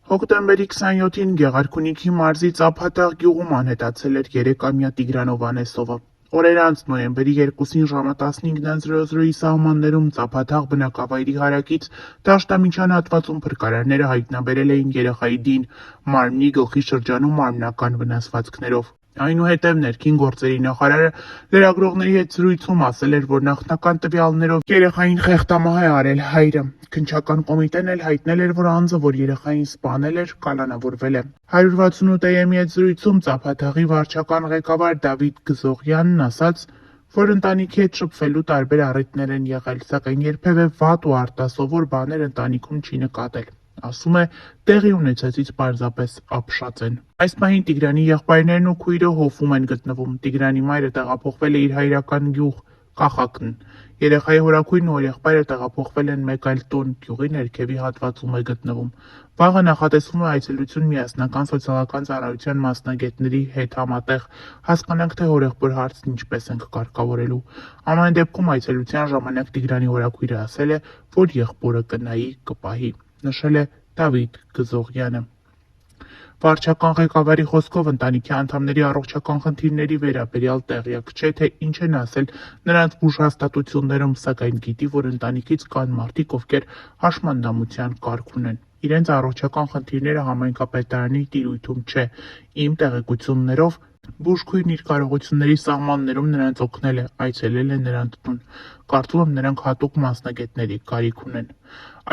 Հոկտեմբերի 27-ին Գեղարքունիքի մարզի Ծափատաղ գյուղում անհետացել էր 3-ամյա Տիգրան Հովհաննեսովը։ Օրեր անց նոյեմբերի 2-ին ժամը 15:00-ի սահմաններում Ծափաթաղ բնակավայրի հարակից Դաշտամիջյան հատվածում փրկարարները հայտնաբերել էին երեխայի դին, մարմնի գլխի շրջանում մարմնական վնասվածքներով։ Այնուհետև ներքին գործերի նախարարը լրագրողների հետ զրույցում ասել էր, որ նախնական տվյալներով երեխային խեղդամահ է արել հայրը։ Քննչական կոմիտեն էլ հայտնել էր, որ անձը, որ երեխային սպանել էր, կալանավորվել է։ 168-ի հետ զրույցում Ծափաթաղի վարչական ղեկավար Դավիթ Գզողյանն ասաց, որ ընտանիքի հետ շփվելու տարբեր առիթներ են եղել, սակայն երբևէ վատ ու արտասովոր բաներ ընտանիքում չի նկատել։ Ասում է, տեղի ունեցածից պարզապես ապշած են։ Այս պահին Տիգրանի եղբայրներն ու քույրը հովվում են գտնվում։ Տիգրանի մայրը տեղափոխվել է իր հայրական գյուղ Կախակն։ Երեխայի հորաքույրն ու եղբայրը տեղափոխվել են մեկ այլ տուն, գյուղի ներքևի հատվածում է գտնվում։ Վաղը նախատեսվում է այցելություն միասնական սոցիալական ծառայության մասնագետների հետ համատեղ, հասկանանք, թե հորեղբոր հարցն ինչպես ենք կարգավորելու։ Ամեն դեպքում այցելության ժամանակ Տիգրանի հորաքույրը ասել է, որ եղբորը կնայի, կպահի, նշել է Դավիթ Գզողյանը։ Վարչական ղեկավարի խոսքով ընտանիքի անդամների առողջական խնդիրների վերաբերյալ տեղյակ չէ, թե ինչ են ասել նրանց բուժհաստատություններում, սակայն գիտի, որ ընտանիքից կան մարդիկ, ովքեր հաշմանդամության կարգ ունեն։ Իրենց առողջական խնդիրները համայնքապետարանի տիրույթում չէ։ Իմ տեղեկություններով բուժքույրն իր կարողությունների սահմաններում նրանց օգնել է, այցելել է նրանց տուն։ Կարծում եմ, նրանք հատուկ մասնագետների կարիք ունեն։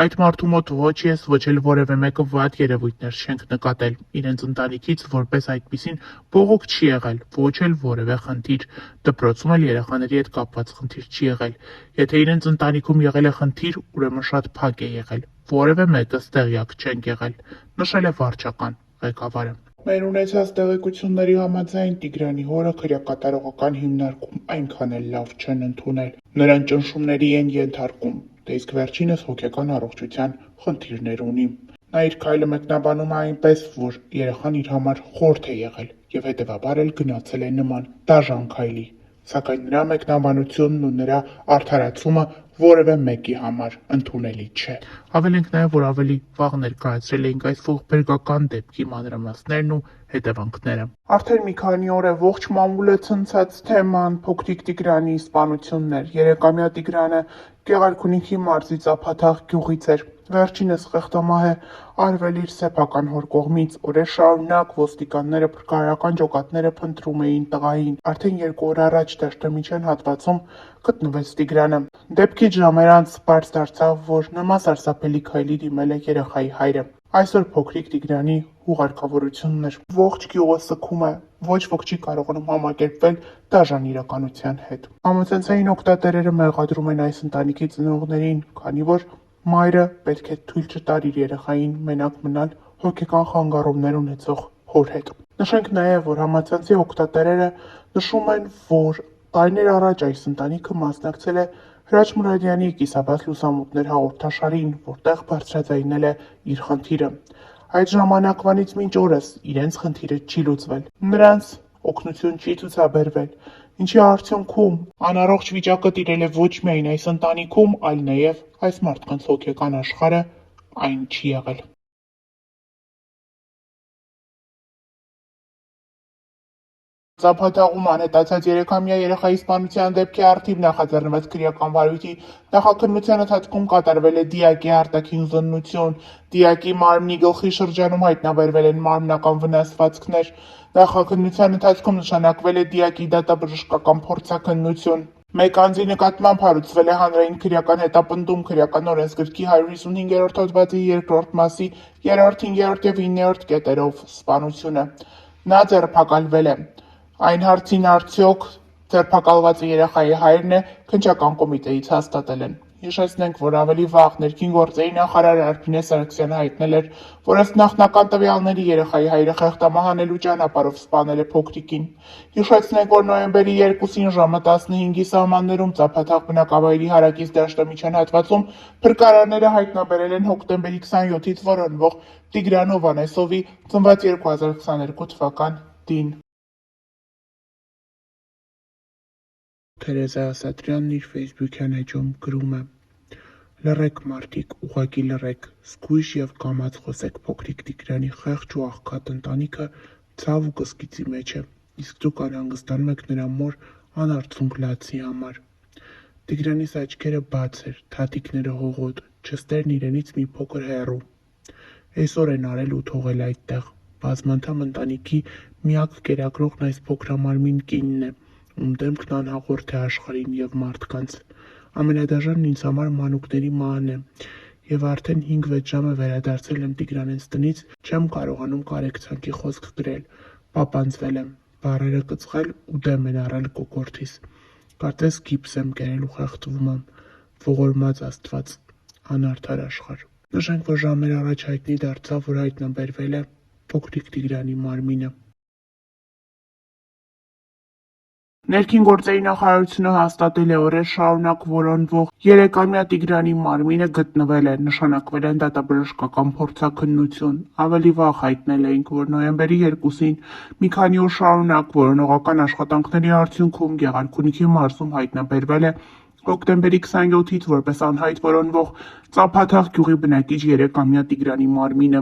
Այդ մարդու մոտ ոչ ես, ոչ էլ որևէ մեկը վատ երևույթներ չենք նկատել։ Իրենց ընտանիքից որպես այդպիսին բողոք չի եղել, ոչ էլ որևէ խնդիր։ Դպրոցում էլ երեխաների հետ կապված խնդիր չի եղել։ Եթե իրենց ընտանիքում եղել է խնդիր, ուրեմն շատ փակ է եղել։ Որևէ մեկս տեղյակ չենք եղել, նշել է վարչական ղեկավարը։ Մեր ունեցած տեղեկությունների համաձայն Տիգրանի հորը քրեակատարողական հիմնարկում այնքան էլ լավ չեն ընդունել։ Նրան ճնշումների են ենթարկում, դե իսկ վերջինս հոգեկան առողջության խնդիրներ ունի։ Նա իր քայլը մեկնաբանում է այնպես, որ երեխան իր համար խորթ է եղել եւ հետեւաբար էլ գնացել է նման դաժան քայլի, սակայն նրա մեկնաբանությունն ու նրա արդարացումը որևէ մեկի համար ընդունելի չէ։ Հավելենք նաեւ, որ ավելի վաղ ներկայացրել էինք այս ողբերգական դեպքի մանրամասներն ու հետևանքները։ Արդեն մի քանի օր է ողջ մամուլը ցնցած թեման փոքրիկ Տիգրանի սպանությունն էր։ 3-ամյա Տիգրանը Գեղարքունիքի մարզի Ծափաթաղ գյուղից էր։ Վերջինս խեղդամահ է արվել իր սեփական հոր կողմից։ Օրեր շարունակ ոստիկանները փրկարարական ջոկատները փնտրում էին տղային։ Արդեն 2 օր առաջ Դաշտամիջյան հատվածում գտնվեց Տիգրանը։ Դեպքից ժամեր անց պարզ դարձավ, որ նման սարսափելի քայլի դիմել է երեխայի հայրը։ Այսօր փոքրիկ Տիգրանի հուղարկավորությունն էր։ Ողջ գյուղը սգում է, ոչ ոք չի կարողանում համակերպվել դաժան իրականության հետ։ Համացանցային օգտատերերը մեղադրում են այս ընտանիքի ծնողներին, քանի որ մայրը պետք է թույլ չտար իր երեխային մենակ մնալ հոգեկան խանգարումներ ունեցող հոր հետ։ Նշենք նաև, որ համացանցի օգտատերերը նշում են, որ տարիներ առաջ այս ընտանիքը մասնակցել է Հրաչ Մուրադյանի «Կիսաբաց լուսամուտներ» հաղորդաշարին, որտեղ բարձրաձայնել է իր խնդիրը։ Այդ ժամանակվանից մինչ օրս իրենց խնդիրը չի լուծվել։ Նրանց օգնություն չի ցուցաբերվել, ինչի արդյունքում անառողջ վիճակը տիրել է ոչ միայն այս ընտանիքում, այլ նաև այս մարդկանց հոգեկան աշխարհը այն չի եղել։ Ծափաթաղում անհետացած 3-ամյա երեխայի սպանության դեպքի առթիվ նախաձեռնված քրեական վարույթի նախաքննության ընթացքում կատարվել է դիակի արտաքին զննություն, դիակի մարմնի գլխի շրջանում հայտնաբերվել են մարմնական վնասվածքներ, նախաքննության ընթացքում նշանակվել է դիակի դատաբժշկական փորձաքննություն։ Մեկ անձի նկատմամբ հարուցվել է հանրային քրեական հետապնդում քրեական օրենսգրքի 155-րդ հոդվածի 2-րդ մասի 3-րդ, 5-րդ եւ 9-րդ կետերով սպանությունը։ Նա ձերբակալվել է։ Այն հարցին արդյոք ձերբակալվածը երեխայի հայրն է, քննչական կոմիտեից հաստատել են։ Հիշեցնենք, որ ավելի վաղ ներքին գործերի նախարար Արփինե Սարգսյանը հայտնել էր, որ ըստ նախնական տվյալների երեխայի հայրը խեղդամահ անելու ճանապարհով սպանել է փոքրիկին։ Հիշեցնենք, որ նոյեմբերի 2-ին ժամը 15-ի սահմաններում Ծափաթաղ բնակավայրի հարակից Դաշտամիջյան հատվածում փրկարարները հայտնաբերել են հոկտեմբերի 27-ից որոնվող Տիգրան Հովհաննեսովի ծնված 2022 թվական դին։ Թերեզա Ասատրյանն իր ֆեյսբուքյան էջում գրում է. Լռեք մարդիկ, ուղղակի լռեք, զգույշ և կամաց խոսեք, փոքրիկ Տիգրանի խեղճ ու աղքատ ընտանիքը ցավ ու կսկիծի մեջ է, իսկ դուք անհանգստանում եք նրա մոր անարցունք լացի համար։ Տիգրանիս աչքերը բաց էր, թաթիկները հողոտ, չստերն իրենից մի փոքր հեռու։ Այսօր են արել ու թողել այդտեղ։ Բազմանդամ ընտանիքի միակ կերակրողն այս փոքրամարմին կինն է, ում դեմքն անհաղորդ է աշխարհին և մարդկանց։ Ամենադաժանն ինձ համար մանուկների մահն է, և արդեն 5-6 ժամ է վերադարձել եմ Տիգրանենց տնից, չեմ կարողանում կարեկցանքի խոսք գրել, պապանձվել եմ, բառերը կծղել ու դեմ են առել կոկորդիս։ Կարծես գիպս եմ կերել ու խեղդվում եմ, ողորմած Աստված, անարդար աշխարհ։ Նշենք, որ ժամեր առաջ հայտնի դարձավ, որ հայտնաբերվել է փոքրիկ Տիգրանի մարմինը։ Ներքին գործերի նախարարությունը հաստատել է օրեր շարունակ որոնվող 3-ամյա Տիգրանի մարմինը գտնվել է, նշանակվել են դատաբժշկական փորձաքննություն։ Ավելի վաղ հայտնել էինք, որ նոյեմբերի 2-ին մի քանի օր շարունակ որոնողական աշխատանքների արդյունքում Գեղարքունիքի մարզում հայտնաբերվել է հոկտեմբերի 27-ից որպես անհայտ որոնվող Ծափաթաղ գյուղի բնակիչ 3-ամյա Տիգրանի մարմինը։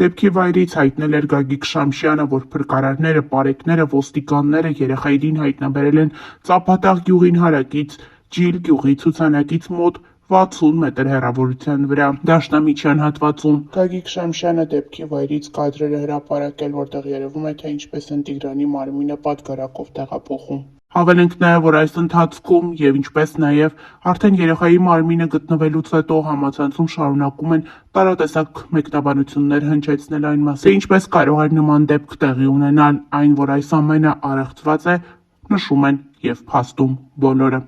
Դեպքի վայրից հայտնել էր Գագիկ Շամշյանը, որ փրկարարները, պարեկները, ոստիկանները երեխային հայտնաբերել են Ծափաթաղ գյուղին հարակից Ջիլ գյուղի ցուցանակից մոտ 60 մետր հեռավորության վրա, դաշնամիջյան հատվածում։ Գագիկ Շամշյանը դեպքի վայրից կադրեր է հրապարակել, որտեղ երևում է, թե ինչպես են Տիգրանի մարմինը պատգարակով տեղափոխում։ Հավելենք նաև, որ այս ընթացքում և ինչպես նաև արդեն երեխայի մարմինը գտնվելուց հետո համացանցում շարունակում են տարատեսակ մեկնաբանություններ հնչեցնել այն մասին, թե ինչպես կարող էր նման դեպք տեղի ունենալ, այն, որ այս ամենը առեղծված է, նշում են և փաստում բոլորը։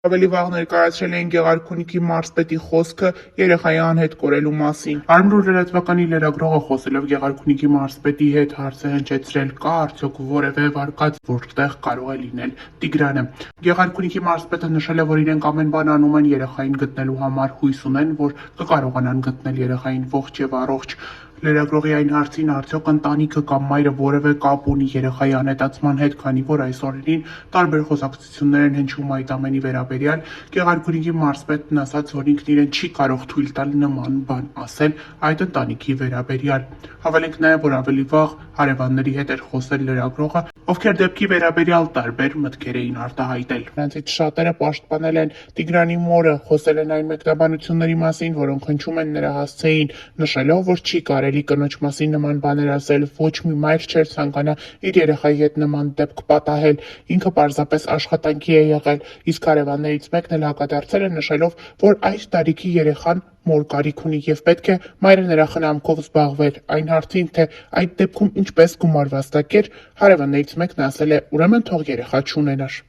Ավելի վաղ ներկայացրել էին Գեղարքունիքի մարզպետի խոսքը երեխայի անհետ կորելու մասին։ Արմրուր լրատվականի լրագրողը խոսելով Գեղարքունիքի մարզպետի հետ հարց է հնչեցրել՝ կա արդյոք որևէ վարկած, որտեղ կարող է լինել Տիգրանը։ Գեղարքունիքի մարզպետը նշել է, որ իրենք ամեն բան անում են երեխային գտնելու համար, հույս ունեն, որ կկարողանան գտնել երեխային ողջ և առողջ։ Լրագրողի այն հարցին, արդյոք ընտանիքը կամ մայրը որևէ կապ ունի երեխայի անհետացման հետ, քանի որ այս օրերին տարբեր խոսակցություններ են հնչում այդ ամենի վերաբերյալ, Գեղարքունիքի մարզպետն ասաց, որ ինքն իրեն չի կարող թույլ տալ նման բան ասել այդ ընտանիքի վերաբերյալ։ Հավելենք նաև, որ ավելի վաղ հարևանների հետ էր խոսել լրագրողը, ովքեր դեպքի վերաբերյալ տարբեր մտքեր էին արտահայտել։ Նրանցից շատերը պաշտպանել են Տիգրանի մորը, խոսել են այն մեկնաբանությունների մասին, որոնք հնչում են նրա հասցեին, նշելով, որ չի կարելի կնոջ մասին նման բաներ ասել, ոչ մի մայր չէր ցանկանա իր երեխայի հետ նման դեպք պատահել, ինքը պարզապես աշխատանքի է եղել, իսկ հարևաններից մեկն էլ հակադարձել է, նշելով, որ այս տարիքի երեխան մոր կարիք ունի և պետք է մայրը նրա խնամքով զբաղվեր։ Այն հարցին, թե այդ դեպքում ինչպես գումար վաստակեր, հարևաններից մեկն ասել է՝ ուրեմն թող երեխա չունենար։